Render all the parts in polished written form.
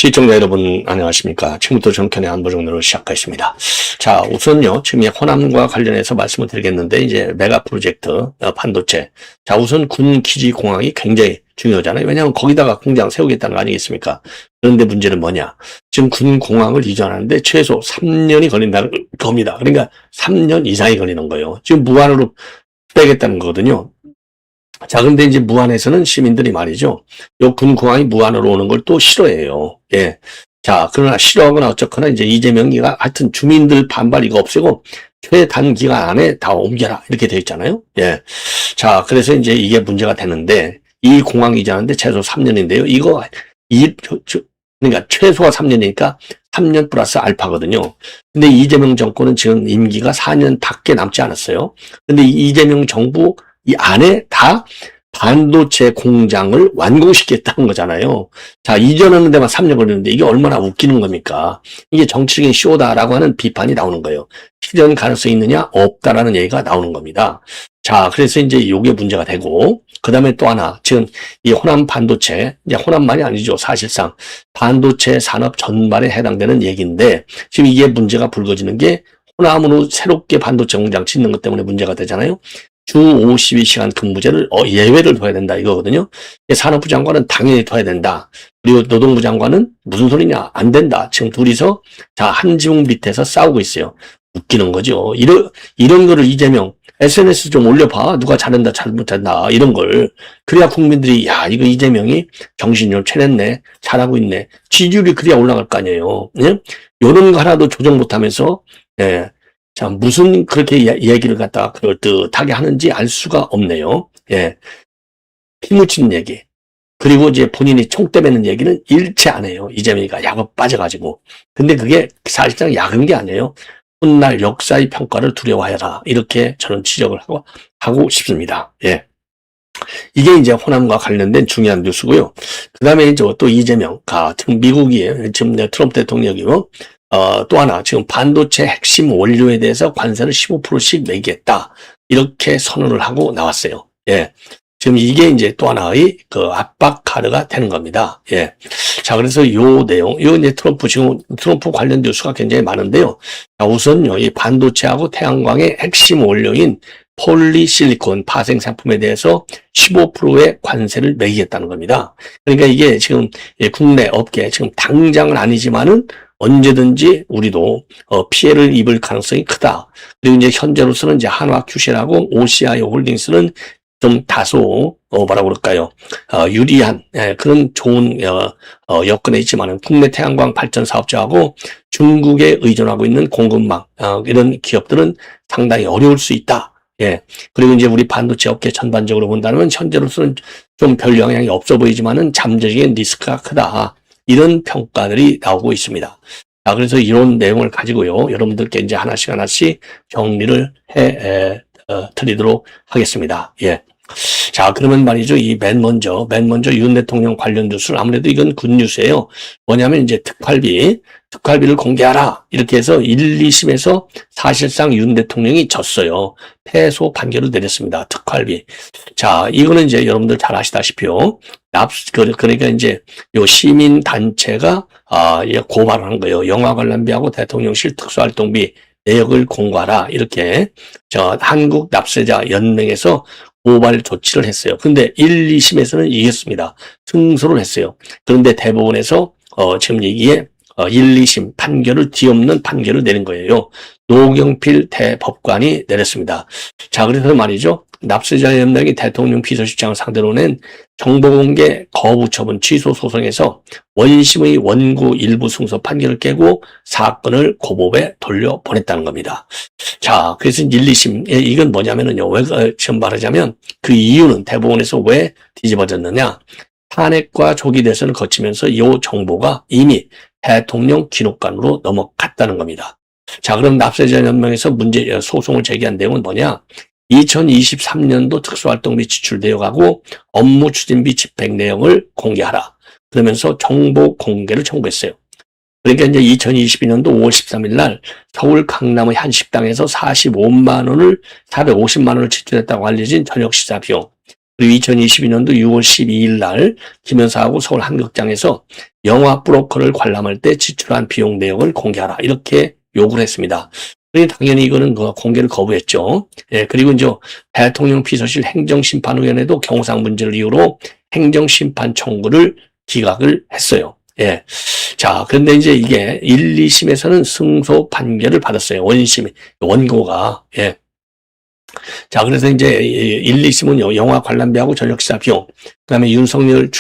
시청자 여러분 안녕하십니까. 지금부터 정권의 안보정리로 시작하겠습니다. 자, 우선요, 지금 호남과 관련해서 말씀을 드리겠는데, 이제 메가 프로젝트, 반도체. 자, 우선 군 기지 공항이 굉장히 중요하잖아요. 왜냐하면 거기다가 공장 세우겠다는 거 아니겠습니까? 그런데 문제는 뭐냐. 지금 군 공항을 이전하는데 최소 3년이 걸린다는 겁니다. 그러니까 3년 이상이 걸리는 거예요. 지금 무한으로 빼겠다는 거거든요. 자, 근데 이제 무안에서는 시민들이 말이죠. 요 군공항이 무안으로 오는 걸 또 싫어해요. 예. 자, 그러나 싫어하거나 어쩌거나 이제 이재명이가 하여튼 주민들 반발 이거 없애고 최단 기간 안에 다 옮겨라. 이렇게 돼 있잖아요. 예. 자, 그래서 이제 이게 문제가 되는데 이 공항 이전하는데 최소 3년인데요. 이거, 그러니까 최소가 3년이니까 3년 플러스 알파거든요. 근데 이재명 정권은 지금 임기가 4년 밖에 남지 않았어요. 근데 이재명 정부 이 안에 다 반도체 공장을 완공시키겠다는 거잖아요. 자, 이전하는 데만 3년 걸리는데 이게 얼마나 웃기는 겁니까? 이게 정치적인 쇼다라고 하는 비판이 나오는 거예요. 실현 가능성이 있느냐? 없다라는 얘기가 나오는 겁니다. 자, 그래서 이제 이게 문제가 되고, 그 다음에 또 하나, 지금 이 호남 반도체, 이제 호남만이 아니죠. 사실상 반도체 산업 전반에 해당되는 얘기인데, 지금 이게 문제가 불거지는 게 호남으로 새롭게 반도체 공장 짓는 것 때문에 문제가 되잖아요. 주 52시간 근무제를 예외를 둬야 된다 이거거든요. 산업부 장관은 당연히 둬야 된다. 그리고 노동부 장관은 무슨 소리냐 안 된다. 지금 둘이서 자 한 지붕 밑에서 싸우고 있어요. 웃기는 거죠. 이런 거를 이재명 SNS 좀 올려봐. 누가 잘한다 잘못한다 이런 걸. 그래야 국민들이 야 이거 이재명이 정신이 좀 차렸네. 잘하고 있네. 지지율이 그래야 올라갈 거 아니에요. 예? 이런 거 하나도 조정 못하면서 예. 자, 무슨 그렇게 얘기를 갖다가 그럴듯하게 하는지 알 수가 없네요. 예. 피 묻히는 얘기. 그리고 이제 본인이 총대 매는 얘기는 일체 안 해요. 이재명이가 야구 빠져가지고. 근데 그게 사실상 야근 게 아니에요. 훗날 역사의 평가를 두려워해라. 이렇게 저는 지적을 하고 싶습니다. 예. 이게 이제 호남과 관련된 중요한 뉴스고요. 그 다음에 이제 또 이재명가, 지금 미국이, 지금 트럼프 대통령이요. 또 하나, 지금 반도체 핵심 원료에 대해서 관세를 15%씩 매기겠다. 이렇게 선언을 하고 나왔어요. 예. 지금 이게 이제 또 하나의 그 압박 카드가 되는 겁니다. 예. 자, 그래서 요 내용, 요 이제 트럼프 관련 뉴스가 굉장히 많은데요. 자, 우선요, 이 반도체하고 태양광의 핵심 원료인 폴리실리콘 파생 상품에 대해서 15%의 관세를 매기겠다는 겁니다. 그러니까 이게 지금 국내 업계, 지금 당장은 아니지만은 언제든지 우리도 피해를 입을 가능성이 크다. 그리고 이제 현재로서는 이제 한화큐실하고 OCI 홀딩스는 좀 다소 뭐라고 그럴까요? 유리한 그런 좋은 여건에 있지만은 국내 태양광 발전 사업자하고 중국에 의존하고 있는 공급망 이런 기업들은 상당히 어려울 수 있다. 예. 그리고 이제 우리 반도체 업계 전반적으로 본다면 현재로서는 좀 별 영향이 없어 보이지만은 잠재적인 리스크가 크다. 이런 평가들이 나오고 있습니다. 자, 그래서 이런 내용을 가지고요. 여러분들께 이제 하나씩 정리를 드리도록 하겠습니다. 예. 자, 그러면 말이죠. 맨 먼저 윤 대통령 관련 뉴스를 아무래도 이건 굿뉴스예요. 뭐냐면 이제 특활비를 공개하라. 이렇게 해서 1, 2심에서 사실상 윤 대통령이 졌어요. 패소 판결을 내렸습니다. 특활비. 자, 이거는 이제 여러분들 잘 아시다시피요. 그러니까 이제 요 시민 단체가 고발한 거예요. 영화 관람비하고 대통령실 특수활동비 내역을 공고하라. 이렇게 한국 납세자 연맹에서 고발 조치를 했어요. 근데 1, 2심에서는 이겼습니다. 승소를 했어요. 그런데 대법원에서 지금 이게 1, 2심 판결을 뒤엎는 판결을 내린 거예요. 노경필 대법관이 내렸습니다. 자, 그래서 말이죠. 납세자 연맹이 대통령 비서실장을 상대로 낸 정보공개 거부 처분 취소 소송에서 원심의 원고 일부 승소 판결을 깨고 사건을 고법에 돌려보냈다는 겁니다. 자, 그래서 1, 2심 이건 뭐냐면은요. 왜 지금 말하자면 그 이유는 대법원에서 왜 뒤집어졌느냐. 탄핵과 조기 대선을 거치면서 이 정보가 이미 대통령 기록관으로 넘어갔다는 겁니다. 자, 그럼 납세자 연맹에서 소송을 제기한 내용은 뭐냐? 2023년도 특수활동비 지출 내역하고 업무 추진비 집행 내역을 공개하라. 그러면서 정보 공개를 청구했어요. 그러니까 이제 2022년도 5월 13일 날 서울 강남의 한 식당에서 450만 원을 지출했다고 알려진 저녁 식사 비용. 그리고 2022년도 6월 12일 날 김여사하고 서울 한극장에서 영화 브로커를 관람할 때 지출한 비용 내역을 공개하라. 이렇게 요구를 했습니다. 당연히 이거는 공개를 거부했죠. 예, 그리고 이제 대통령 비서실 행정심판위원회도 경호상 문제를 이유로 행정심판 청구를 기각을 했어요. 예. 자, 그런데 이제 이게 1, 2심에서는 승소 판결을 받았어요. 원고가. 예. 자, 그래서 이제 1, 2심은요, 영화 관람비하고 저녁시사 비용, 그 다음에 윤석열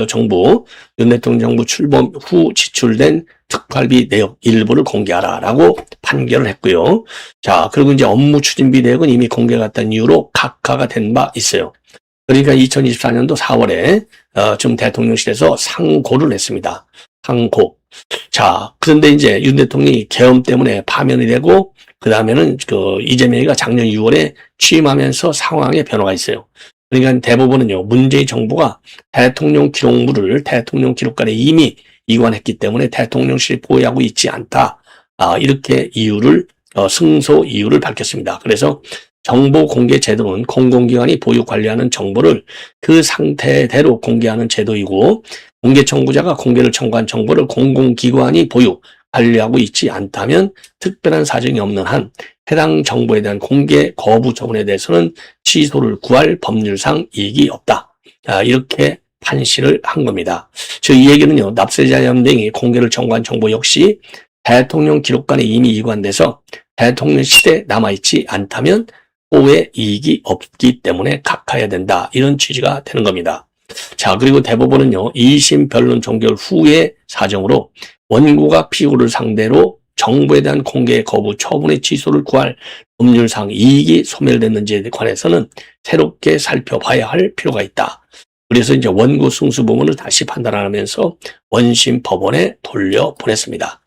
정부, 윤 대통령 정부 출범 후 지출된 특활비 내역 일부를 공개하라라고 판결을 했고요. 자, 그리고 이제 업무 추진비 내역은 이미 공개가 됐다는 이유로 각하가 된 바 있어요. 그러니까 2024년도 4월에 지금 대통령실에서 상고를 했습니다. 상고. 자, 그런데 이제 윤 대통령이 계엄 때문에 파면이 되고 그 다음에는 이재명이가 작년 6월에 취임하면서 상황에 변화가 있어요. 그러니까 대법원은요, 문재인 정부가 대통령 기록물을 대통령 기록관에 이미 이관했기 때문에 대통령실이 보유하고 있지 않다. 이렇게 승소 이유를 밝혔습니다. 그래서 정보 공개 제도는 공공기관이 보유 관리하는 정보를 그 상태대로 공개하는 제도이고, 공개 청구자가 공개를 청구한 정보를 공공기관이 보유 관리하고 있지 않다면 특별한 사정이 없는 한 해당 정보에 대한 공개 거부 처분에 대해서는 취소를 구할 법률상 이익이 없다. 이렇게 판시를 한 겁니다. 즉 이 얘기는요, 납세자 연맹이 공개를 청구한 정보 역시 대통령 기록관에 이미 이관돼서 대통령실에 남아있지 않다면 호의 이익이 없기 때문에 각하해야 된다. 이런 취지가 되는 겁니다. 자, 그리고 대법원은요, 2심 변론 종결 후의 사정으로 원고가 피고를 상대로 정보에 대한 공개 거부 처분의 취소를 구할 법률상 이익이 소멸됐는지에 관해서는 새롭게 살펴봐야 할 필요가 있다. 그래서 이제 원고 승수 부분을 다시 판단하면서 원심 법원에 돌려보냈습니다.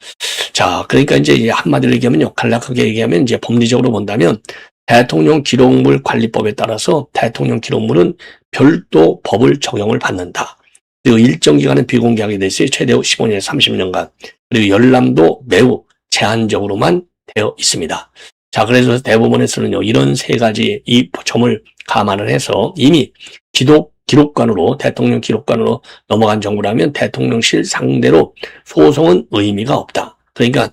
자, 그러니까 이제 한마디로 얘기하면요, 간략하게 얘기하면 이제 법리적으로 본다면 대통령 기록물 관리법에 따라서 대통령 기록물은 별도 법을 적용을 받는다. 그리고 일정 기간은 비공개하게 돼 있어요. 최대 15년에서 30년간. 그리고 열람도 매우 제한적으로만 되어 있습니다. 자, 그래서 대법원에서는요, 이런 세 가지 이 점을 감안을 해서 이미 기록관으로, 대통령 기록관으로 넘어간 정부라면 대통령실 상대로 소송은 의미가 없다. 그러니까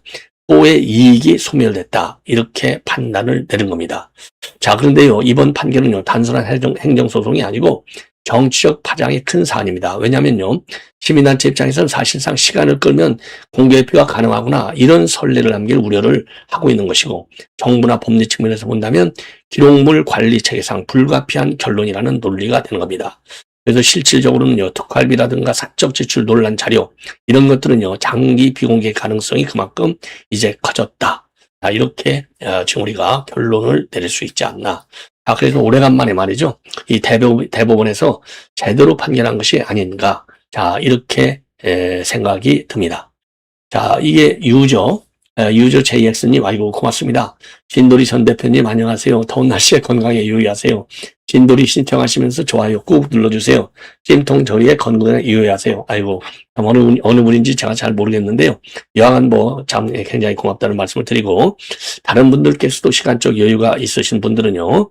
호의 이익이 소멸됐다. 이렇게 판단을 내린 겁니다. 자, 그런데요, 이번 판결은요, 단순한 행정소송이 아니고 정치적 파장이 큰 사안입니다. 왜냐면요, 시민단체 입장에서는 사실상 시간을 끌면 공개표가 가능하구나, 이런 선례를 남길 우려를 하고 있는 것이고, 정부나 법리 측면에서 본다면 기록물 관리 체계상 불가피한 결론이라는 논리가 되는 겁니다. 그래서 실질적으로는요, 특활비라든가 사적 지출 논란 자료, 이런 것들은요, 장기 비공개 가능성이 그만큼 이제 커졌다. 이렇게 지금 우리가 결론을 내릴 수 있지 않나. 그래서 오래간만에 말이죠, 이 대법원에서 제대로 판결한 것이 아닌가. 자, 이렇게 생각이 듭니다. 자, 이게 유저 JX님, 아이고, 고맙습니다. 진돌이 전 대표님, 안녕하세요. 더운 날씨에 건강에 유의하세요. 진돌이 신청하시면서 좋아요 꾹 눌러주세요. 찜통 저리에 건강에 유의하세요. 아이고, 어느 분인지 제가 잘 모르겠는데요. 여하간 참 굉장히 고맙다는 말씀을 드리고, 다른 분들께서도 시간적 여유가 있으신 분들은요,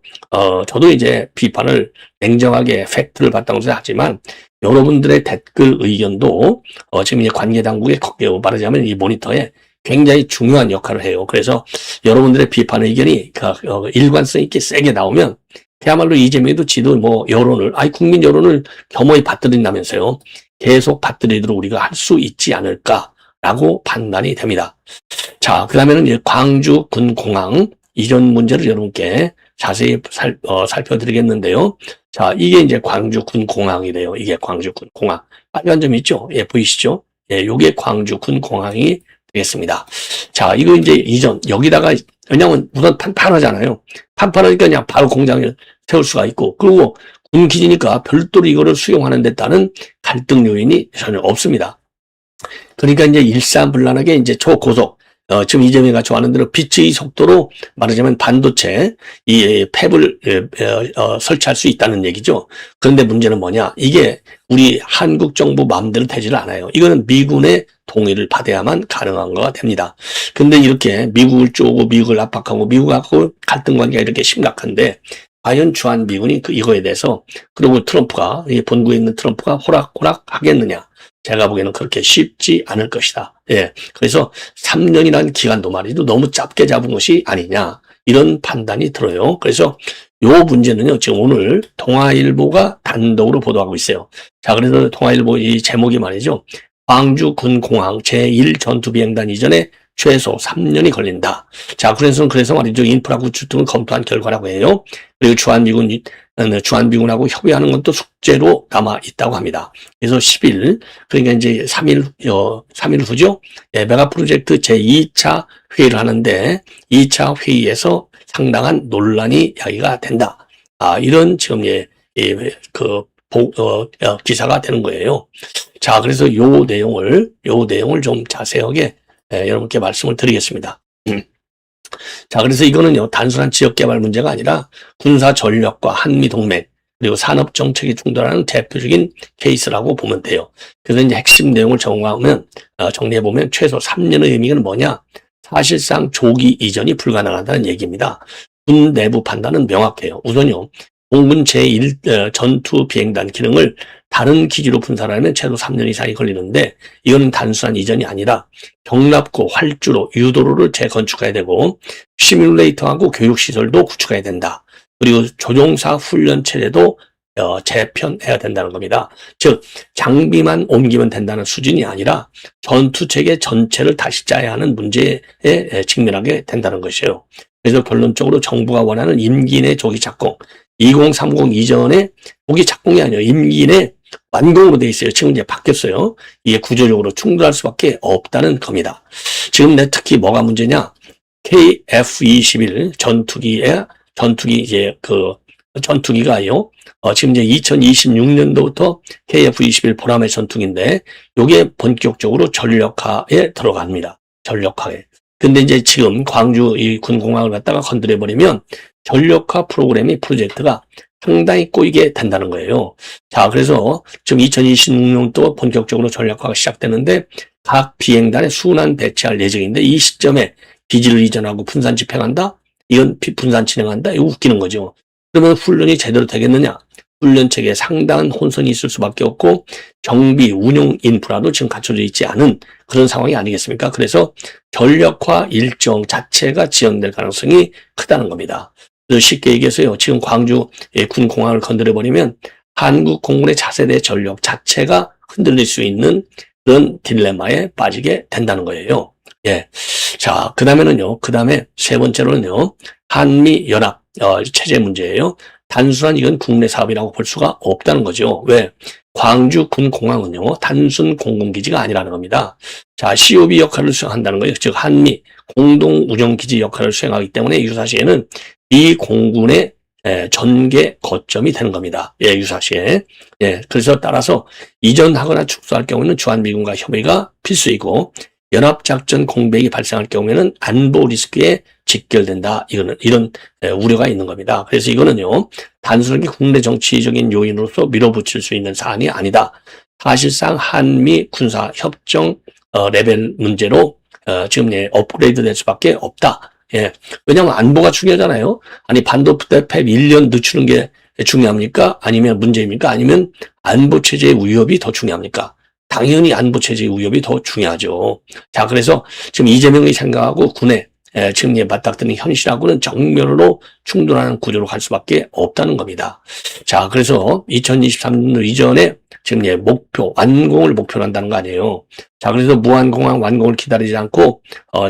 저도 이제 비판을 냉정하게 팩트를 바탕으로 하지만, 여러분들의 댓글 의견도, 지금 이제 관계당국에 말하자면 이 모니터에 굉장히 중요한 역할을 해요. 그래서 여러분들의 비판 의견이 일관성 있게 세게 나오면 그야말로 이재명도 지도 국민 여론을 겸허히 받들인다면서요. 계속 받들이도록 우리가 할 수 있지 않을까라고 판단이 됩니다. 자, 그 다음에는 이제 광주 군공항 이전 문제를 여러분께 자세히 살펴드리겠는데요. 자, 이게 이제 광주 군공항이래요. 이게 광주 군공항. 빨간 점 있죠? 예, 보이시죠? 예, 요게 광주 군공항이 되겠습니다. 자, 이거 이제 이전, 여기다가, 왜냐면 우선 판판하잖아요. 판판하니까 그냥 바로 공장을 세울 수가 있고, 그리고 군기지니까 별도로 이거를 수용하는 데 따른 갈등 요인이 전혀 없습니다. 그러니까 이제 일사불란하게 이제 초고속, 지금 이재명이가 좋아하는 대로 빛의 속도로 말하자면 반도체, 이 팹을, 설치할 수 있다는 얘기죠. 그런데 문제는 뭐냐? 이게 우리 한국 정부 마음대로 되지를 않아요. 이거는 미군의 동의를 받아야만 가능한 거가 됩니다. 근데 이렇게 미국을 쪼고 미국을 압박하고 미국하고 갈등 관계가 이렇게 심각한데, 과연 주한미군이 이거에 대해서, 그리고 트럼프가, 이 본국에 있는 트럼프가 호락호락 하겠느냐. 제가 보기에는 그렇게 쉽지 않을 것이다. 예. 그래서 3년이라는 기간도 말이죠. 너무 짧게 잡은 것이 아니냐. 이런 판단이 들어요. 그래서 요 문제는요, 지금 오늘 동아일보가 단독으로 보도하고 있어요. 자, 그래서 동아일보 이 제목이 말이죠. 광주 군공항 제1전투비행단 이전에 최소 3년이 걸린다. 자, 그래서 말이죠. 인프라 구축 등을 검토한 결과라고 해요. 그리고 주한미군하고 협의하는 것도 숙제로 남아 있다고 합니다. 그래서 10일, 그러니까 이제 3일 후죠. 예, 메가 프로젝트 제2차 회의를 하는데 2차 회의에서 상당한 논란이 야기가 된다. 이런 지금 기사가 되는 거예요. 자, 그래서 요 내용을 좀 자세하게 여러분께 말씀을 드리겠습니다. 자, 그래서 이거는요, 단순한 지역개발 문제가 아니라 군사 전력과 한미 동맹, 그리고 산업 정책이 충돌하는 대표적인 케이스라고 보면 돼요. 그래서 이제 핵심 내용을 정리해보면 최소 3년의 의미는 뭐냐? 사실상 조기 이전이 불가능하다는 얘기입니다. 군 내부 판단은 명확해요. 우선요, 공군 제1 전투 비행단 기능을 다른 기지로 분산하면 최소 3년 이상이 걸리는데, 이건 단순한 이전이 아니라 경납고, 활주로, 유도로를 재건축해야 되고 시뮬레이터하고 교육시설도 구축해야 된다. 그리고 조종사 훈련 체제도 재편해야 된다는 겁니다. 즉 장비만 옮기면 된다는 수준이 아니라 전투체계 전체를 다시 짜야 하는 문제에 직면하게 된다는 것이에요. 그래서 결론적으로 정부가 원하는 임기 내 조기 착공, 2030 이전에 조기 착공이 아니라 임기 내 완공으로 돼 있어요. 지금 이제 바뀌었어요. 이게 구조적으로 충돌할 수밖에 없다는 겁니다. 지금 특히 뭐가 문제냐? KF-21 전투기가요. 지금 이제 2026년도부터 KF-21 보람의 전투기인데, 요게 본격적으로 전력화에 들어갑니다. 전력화에. 근데 이제 지금 광주 이 군공항을 갖다가 건드려버리면 전력화 프로젝트가 상당히 꼬이게 된다는 거예요. 자, 그래서 지금 2026년도 본격적으로 전력화가 시작되는데 각 비행단에 순환 배치할 예정인데, 이 시점에 기지를 이전하고 분산 집행한다? 이건 분산 진행한다? 이거 웃기는 거죠. 그러면 훈련이 제대로 되겠느냐? 훈련 체계에 상당한 혼선이 있을 수밖에 없고 정비, 운용 인프라도 지금 갖춰져 있지 않은 그런 상황이 아니겠습니까? 그래서 전력화 일정 자체가 지연될 가능성이 크다는 겁니다. 그래서 쉽게 얘기해서요, 지금 광주 군공항을 건드려버리면 한국 공군의 차세대 전력 자체가 흔들릴 수 있는 그런 딜레마에 빠지게 된다는 거예요. 예. 자, 그 다음에 세 번째로는요, 한미 연합 체제 문제예요. 단순한 이건 국내 사업이라고 볼 수가 없다는 거죠. 왜? 광주 군공항은요, 단순 공군기지가 아니라는 겁니다. 자, COB 역할을 수행한다는 거예요. 즉 한미 공동 운영기지 역할을 수행하기 때문에 유사시에는 이 공군의 전개 거점이 되는 겁니다. 예, 유사시에. 예, 그래서 따라서 이전하거나 축소할 경우에는 주한미군과 협의가 필수이고, 연합작전 공백이 발생할 경우에는 안보 리스크에 직결된다. 이런 우려가 있는 겁니다. 그래서 이거는요, 단순하게 국내 정치적인 요인으로서 밀어붙일 수 있는 사안이 아니다. 사실상 한미 군사 협정 레벨 문제로 지금 업그레이드 될 수밖에 없다. 예. 왜냐하면 안보가 중요하잖아요. 아니, 반도체 팹 1년 늦추는 게 중요합니까? 아니면 문제입니까? 아니면 안보 체제의 위협이 더 중요합니까? 당연히 안보 체제의 위협이 더 중요하죠. 자, 그래서 지금 이재명이 생각하고 군의 지금 맞닥뜨리는 현실하고는 정면으로 충돌하는 구조로 갈 수밖에 없다는 겁니다. 자, 그래서 2023년 이전에 지금 완공을 목표로 한다는 거 아니에요. 자, 그래서 무한공항 완공을 기다리지 않고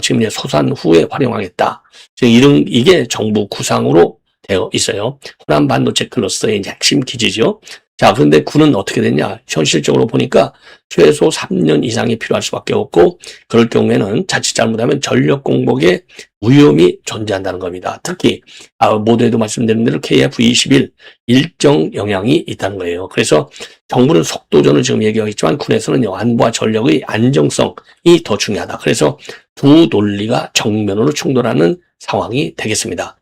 지금 소산 후에 활용하겠다. 지금 이게 정부 구상으로 되어 있어요. 호남 반도체 클러스터의 핵심 기지죠. 자, 그런데 군은 어떻게 됐냐? 현실적으로 보니까 최소 3년 이상이 필요할 수밖에 없고, 그럴 경우에는 자칫 잘못하면 전력 공복에 위험이 존재한다는 겁니다. 특히 모두에도 말씀드린 대로 KF-21 일정 영향이 있다는 거예요. 그래서 정부는 속도전을 지금 얘기하고 있지만 군에서는 안보와 전력의 안정성이 더 중요하다. 그래서 두 논리가 정면으로 충돌하는 상황이 되겠습니다.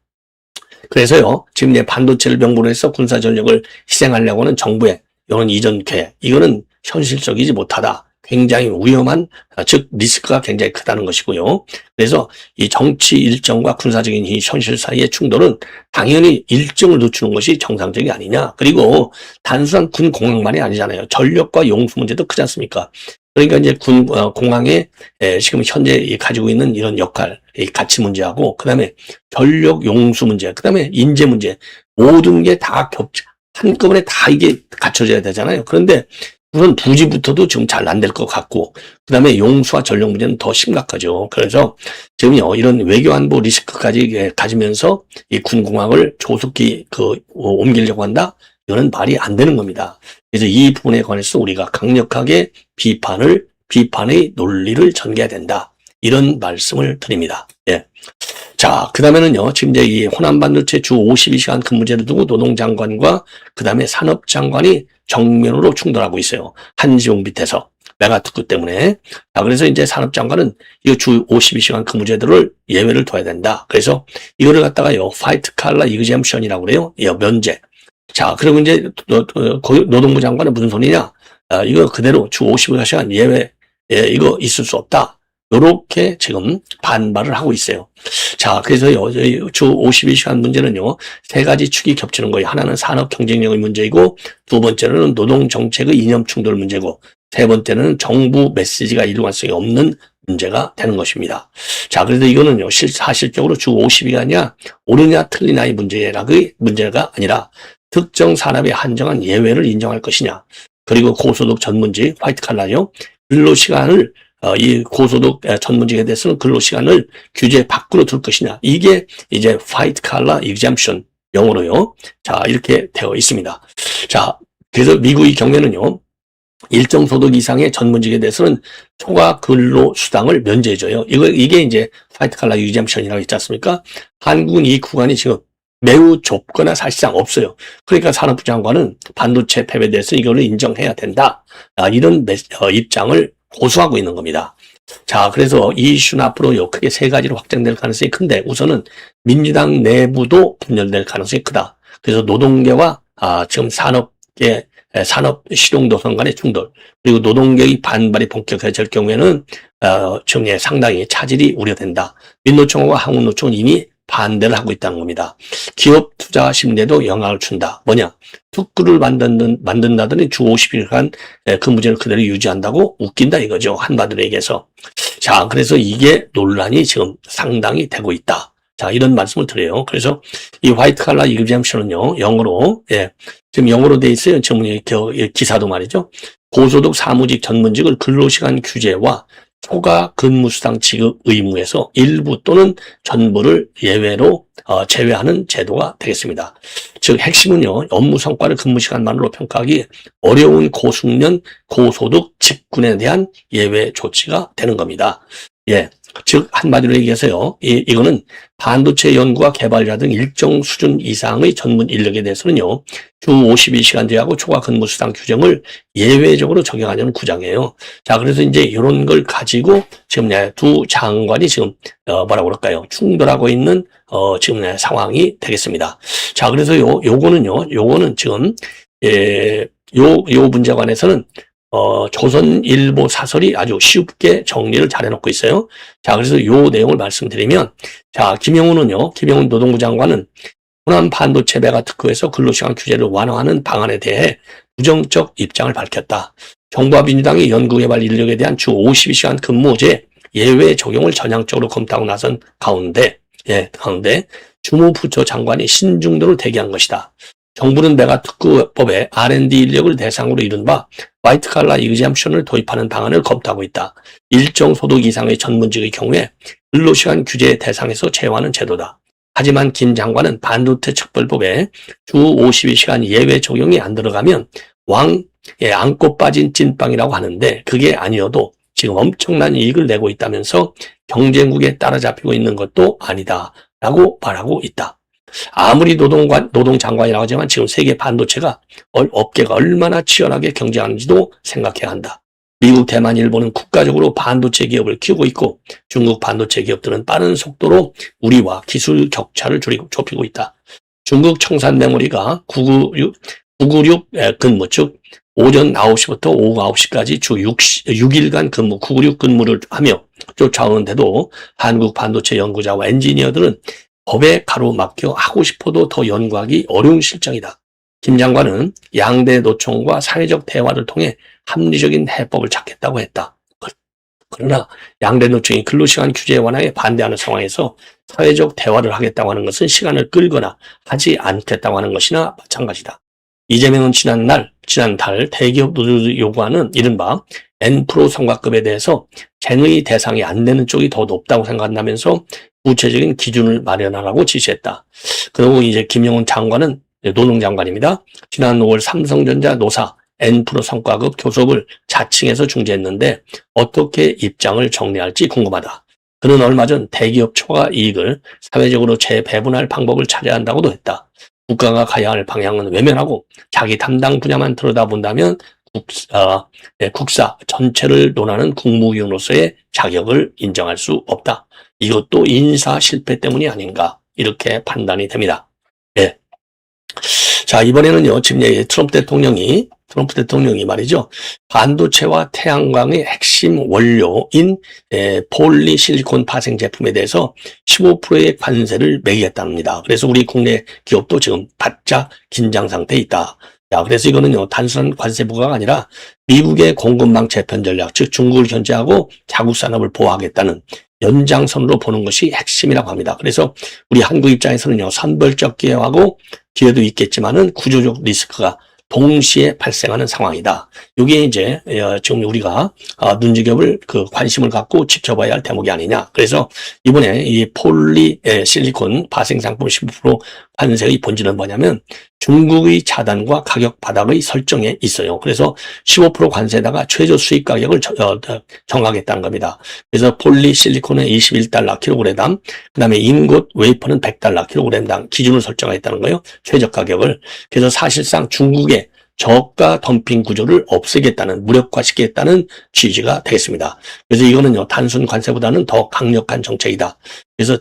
그래서요, 지금 반도체를 명분으로 해서 군사 전력을 희생하려고 하는 정부의 이런 이전 계획, 이거는 현실적이지 못하다. 굉장히 위험한, 즉 리스크가 굉장히 크다는 것이고요. 그래서 이 정치 일정과 군사적인 이 현실 사이의 충돌은 당연히 일정을 늦추는 것이 정상적이 아니냐. 그리고 단순한 군 공항만이 아니잖아요. 전력과 용수 문제도 크지 않습니까? 그러니까 이제 공항에 지금 현재 가지고 있는 이런 역할, 이 가치 문제하고, 그 다음에 전력 용수 문제, 그 다음에 인재 문제, 모든 게 다 한꺼번에 다 이게 갖춰져야 되잖아요. 그런데 우선 부지부터도 지금 잘 안 될 것 같고, 그 다음에 용수와 전력 문제는 더 심각하죠. 그래서 지금요, 이런 외교안보 리스크까지 가지면서 이 군공항을 조속히 옮기려고 한다? 이거는 말이 안 되는 겁니다. 그래서 이 부분에 관해서 우리가 강력하게 비판의 논리를 전개해야 된다. 이런 말씀을 드립니다. 예. 자, 그 다음에는요, 지금 이제 이 호남반도체 주 52시간 근무제를 두고 노동장관과 그 다음에 산업장관이 정면으로 충돌하고 있어요. 한지용 밑에서. 메가특구 때문에. 자, 그래서 이제 산업장관은 이 주 52시간 근무제도를 예외를 둬야 된다. 그래서 이거를 갖다가요, 화이트 칼라 이그젬션이라고 그래요. 예, 면제. 자, 그리고 이제 노동부 장관은 무슨 소리냐? 이거 그대로 주 52시간 예외, 예, 이거 있을 수 없다. 요렇게 지금 반발을 하고 있어요. 자, 그래서요, 주 52시간 문제는요, 세 가지 축이 겹치는 거예요. 하나는 산업 경쟁력의 문제이고, 두 번째는 노동 정책의 이념 충돌 문제고, 세 번째는 정부 메시지가 일관성이 없는 문제가 되는 것입니다. 자, 그래서 이거는요, 사실적으로 주 52시간이냐, 옳으냐, 틀리냐의 문제가 아니라, 특정 산업의 한정한 예외를 인정할 것이냐, 그리고 고소득 전문직, 화이트 칼라요, 근로시간을 이 고소득 전문직에 대해서는 근로시간을 규제 밖으로 둘 것이냐. 이게 이제 화이트 칼라 exemption 영어로요. 자, 이렇게 되어 있습니다. 자, 그래서 미국의 경우에는요. 일정 소득 이상의 전문직에 대해서는 초과 근로 수당을 면제해줘요. 이게 이제 화이트 칼라 exemption이라고 있지 않습니까? 한국은 이 구간이 지금 매우 좁거나 사실상 없어요. 그러니까 산업부 장관은 반도체 폐업에 대해서 이거를 인정해야 된다. 이런 입장을 고수하고 있는 겁니다. 자, 그래서 이 이슈는 앞으로 크게 세 가지로 확장될 가능성이 큰데, 우선은 민주당 내부도 분열될 가능성이 크다. 그래서 노동계와 지금 산업 실용 노선 간의 충돌, 그리고 노동계의 반발이 본격화될 경우에는 지금 상당히 차질이 우려된다. 민노총과 한국노총은 이미 반대를 하고 있다는 겁니다. 기업 투자 심리에도 영향을 준다. 뭐냐? 특구를 만든다더니 주 50일간 근무제를 그대로 유지한다고 웃긴다 이거죠. 한마디로 자, 그래서 이게 논란이 지금 상당히 되고 있다. 자, 이런 말씀을 드려요. 그래서 이 화이트 칼라 이그젬션은요, 영어로, 지금 영어로 돼 있어요. 지금 기사도 말이죠. 고소득 사무직 전문직을 근로시간 규제와 초과 근무수당 지급 의무에서 일부 또는 전부를 예외로 제외하는 제도가 되겠습니다. 즉 핵심은요, 업무 성과를 근무시간만으로 평가하기 어려운 고숙련, 고소득 직군에 대한 예외 조치가 되는 겁니다. 예. 즉 한마디로 얘기해서요, 이거는 반도체 연구와 개발자 등 일정 수준 이상의 전문 인력에 대해서는요, 주 52시간 제하고 초과 근무 수당 규정을 예외적으로 적용하려는 구장이에요. 자, 그래서 이제 이런 걸 가지고 지금 두 장관이 지금 뭐라고 그럴까요? 충돌하고 있는 지금 상황이 되겠습니다. 자, 그래서 요거는 지금 요 문제에 관해서는 조선일보 사설이 아주 쉽게 정리를 잘 해놓고 있어요. 자, 그래서 요 내용을 말씀드리면, 자, 김영훈 노동부 장관은 호남 반도체 메가특구에서 근로시간 규제를 완화하는 방안에 대해 부정적 입장을 밝혔다. 정부와 민주당이 연구개발 인력에 대한 주 52시간 근무제 예외 적용을 전향적으로 검토하고 나선 가운데 주무부처 장관이 신중도를 대기한 것이다. 정부는 메가특구법에 R&D 인력을 대상으로 이른바 화이트 칼라 이그젬션을 도입하는 방안을 검토하고 있다. 일정 소득 이상의 전문직의 경우에 근로시간 규제 대상에서 제외하는 제도다. 하지만 김 장관은 반도체 특별법에 주 52시간 예외 적용이 안 들어가면 안고 빠진 찐빵이라고 하는데, 그게 아니어도 지금 엄청난 이익을 내고 있다면서 경쟁국에 따라잡히고 있는 것도 아니다라고 말하고 있다. 아무리 노동장관이라고 하지만 지금 세계 반도체가 업계가 얼마나 치열하게 경쟁하는지도 생각해야 한다. 미국, 대만, 일본은 국가적으로 반도체 기업을 키우고 있고, 중국 반도체 기업들은 빠른 속도로 우리와 기술 격차를 좁히고 있다. 중국 청산 메모리가 996 근무, 즉 오전 9시부터 오후 9시까지 주 6일간 근무, 996 근무를 하며 쫓아오는데도 한국 반도체 연구자와 엔지니어들은 법에 가로막혀 하고 싶어도 더 연구하기 어려운 실정이다. 김 장관은 양대 노총과 사회적 대화를 통해 합리적인 해법을 찾겠다고 했다. 그러나 양대 노총이 근로시간 규제 완화에 반대하는 상황에서 사회적 대화를 하겠다고 하는 것은 시간을 끌거나 하지 않겠다고 하는 것이나 마찬가지다. 이재명은 지난달 대기업 노조들이 요구하는 이른바 N% 성과급에 대해서 쟁의 대상이 안 되는 쪽이 더 높다고 생각한다면서 구체적인 기준을 마련하라고 지시했다. 그리고 이제 김영훈 장관은 노동장관입니다. 지난 5월 삼성전자 노사 N% 성과급 교섭을 자칭해서 중재했는데 어떻게 입장을 정리할지 궁금하다. 그는 얼마 전 대기업 초과 이익을 사회적으로 재배분할 방법을 찾아야 한다고도 했다. 국가가 가야 할 방향은 외면하고 자기 담당 분야만 들여다본다면 국사 전체를 논하는 국무위원으로서의 자격을 인정할 수 없다. 이것도 인사 실패 때문이 아닌가 이렇게 판단이 됩니다. 예. 자, 이번에는요, 지금 트럼프 대통령이 말이죠, 반도체와 태양광의 핵심 원료인 폴리실리콘 파생 제품에 대해서 15%의 관세를 매기겠답니다. 그래서 우리 국내 기업도 지금 바짝 긴장 상태에 있다. 자, 그래서 이거는요, 단순한 관세 부과가 아니라 미국의 공급망 재편 전략, 즉 중국을 견제하고 자국 산업을 보호하겠다는 연장선으로 보는 것이 핵심이라고 합니다. 그래서 우리 한국 입장에서는요, 선별적 기회하고 기회도 있겠지만은 구조적 리스크가 동시에 발생하는 상황이다. 이게 이제 지금 우리가 눈지겹을 관심을 갖고 지켜봐야 할 대목이 아니냐. 그래서 이번에 이 폴리실리콘 파생 상품 15% 관세의 본질은 뭐냐면 중국의 차단과 가격 바닥의 설정에 있어요. 그래서 15% 관세에다가 최저 수입 가격을 정하겠다는 겁니다. 그래서 폴리실리콘은 21달러 킬로그램당, 그 다음에 인곳 웨이퍼는 100달러 킬로그램당 기준을 설정하겠다는 거예요. 최저 가격을. 그래서 사실상 중국의 저가 덤핑 구조를 없애겠다는, 무력화시키겠다는 취지가 되겠습니다. 그래서 이거는요, 단순 관세보다는 더 강력한 정책이다. 그래서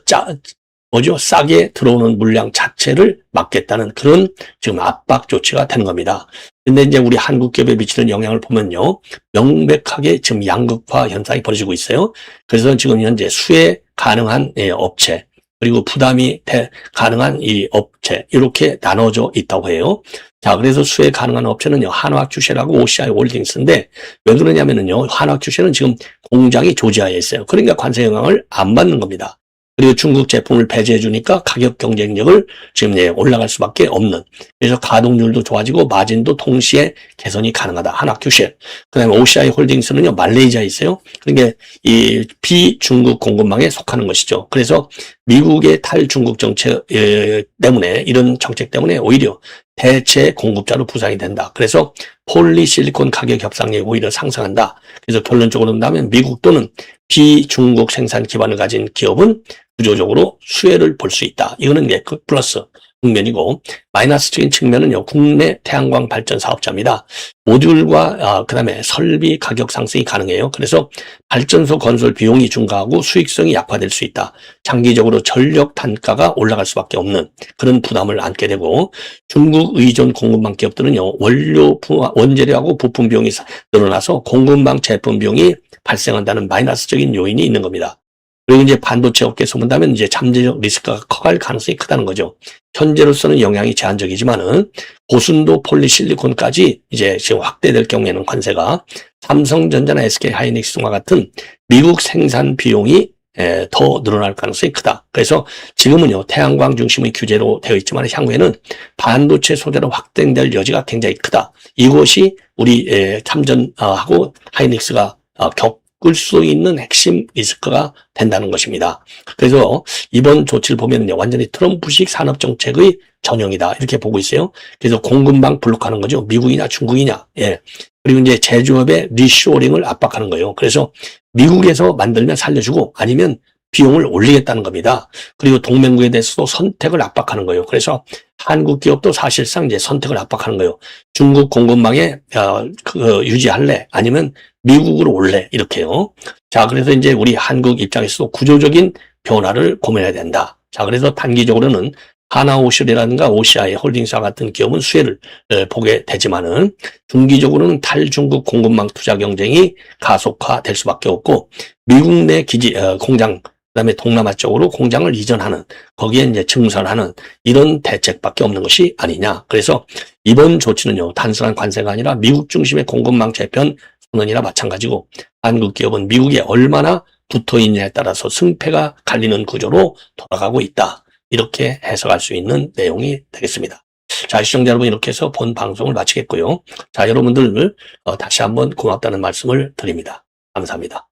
싸게 들어오는 물량 자체를 막겠다는 그런 지금 압박 조치가 되는 겁니다. 근데 이제 우리 한국 기업에 미치는 영향을 보면요, 명백하게 지금 양극화 현상이 벌어지고 있어요. 그래서 지금 현재 수혜 가능한 업체, 그리고 부담이 가능한 이 업체, 이렇게 나눠져 있다고 해요. 자, 그래서 수혜 가능한 업체는요, 한화큐쉘하고 OCI 홀딩스인데, 왜 그러냐면은요, 한화큐쉘은 지금 공장이 조지아에 있어요. 그러니까 관세 영향을 안 받는 겁니다. 그리고 중국 제품을 배제해 주니까 가격 경쟁력을 지금 올라갈 수밖에 없는. 그래서 가동률도 좋아지고 마진도 동시에 개선이 가능하다. 한화큐쉘. 그다음에 OCI 홀딩스는요, 말레이시아에 있어요. 그러니까 이 비중국 공급망에 속하는 것이죠. 그래서 미국의 탈중국 정책 때문에, 이런 정책 때문에 오히려 대체 공급자로 부상이 된다. 그래서 폴리실리콘 가격 협상력이 오히려 상승한다. 그래서 결론적으로 본다면 미국 또는 비중국 생산 기반을 가진 기업은 구조적으로 수혜를 볼 수 있다. 이거는 플러스 측면이고, 마이너스적인 측면은요, 국내 태양광 발전 사업자입니다. 모듈과 그다음에 설비 가격 상승이 가능해요. 그래서 발전소 건설 비용이 증가하고 수익성이 약화될 수 있다. 장기적으로 전력 단가가 올라갈 수밖에 없는 그런 부담을 안게 되고, 중국 의존 공급망 기업들은요, 원재료하고 부품 비용이 늘어나서 공급망 제품 비용이 발생한다는 마이너스적인 요인이 있는 겁니다. 그리고 이제 반도체 업계에서 본다면 이제 잠재적 리스크가 커갈 가능성이 크다는 거죠. 현재로서는 영향이 제한적이지만은 고순도 폴리실리콘까지 이제 지금 확대될 경우에는 관세가 삼성전자나 SK 하이닉스 등과 같은 미국 생산 비용이 더 늘어날 가능성이 크다. 그래서 지금은요, 태양광 중심의 규제로 되어 있지만 향후에는 반도체 소재로 확대될 여지가 굉장히 크다. 이것이 우리 삼전하고 하이닉스가 겪을 수 있는 핵심 리스크가 된다는 것입니다. 그래서 이번 조치를 보면요, 완전히 트럼프식 산업정책의 전형이다. 이렇게 보고 있어요. 그래서 공급망 블록하는 거죠. 미국이냐 중국이냐. 예. 그리고 이제 제조업의 리쇼링을 압박하는 거예요. 그래서 미국에서 만들면 살려주고 아니면 비용을 올리겠다는 겁니다. 그리고 동맹국에 대해서도 선택을 압박하는 거예요. 그래서 한국 기업도 사실상 이제 선택을 압박하는 거예요. 중국 공급망에 유지할래? 아니면 미국으로 올래? 이렇게요. 자, 그래서 이제 우리 한국 입장에서도 구조적인 변화를 고민해야 된다. 자, 그래서 단기적으로는 하나오실이라든가 OCI 홀딩스와 같은 기업은 수혜를 보게 되지만은 중기적으로는 탈중국 공급망 투자 경쟁이 가속화될 수밖에 없고 미국 내 기지 공장 그다음에 동남아 쪽으로 공장을 이전하는 거기에 이제 증설하는 이런 대책밖에 없는 것이 아니냐. 그래서 이번 조치는요 단순한 관세가 아니라 미국 중심의 공급망 재편 선언이나 마찬가지고 한국 기업은 미국에 얼마나 붙어 있느냐에 따라서 승패가 갈리는 구조로 돌아가고 있다. 이렇게 해석할 수 있는 내용이 되겠습니다. 자, 시청자 여러분 이렇게 해서 본 방송을 마치겠고요. 자, 여러분들 다시 한번 고맙다는 말씀을 드립니다. 감사합니다.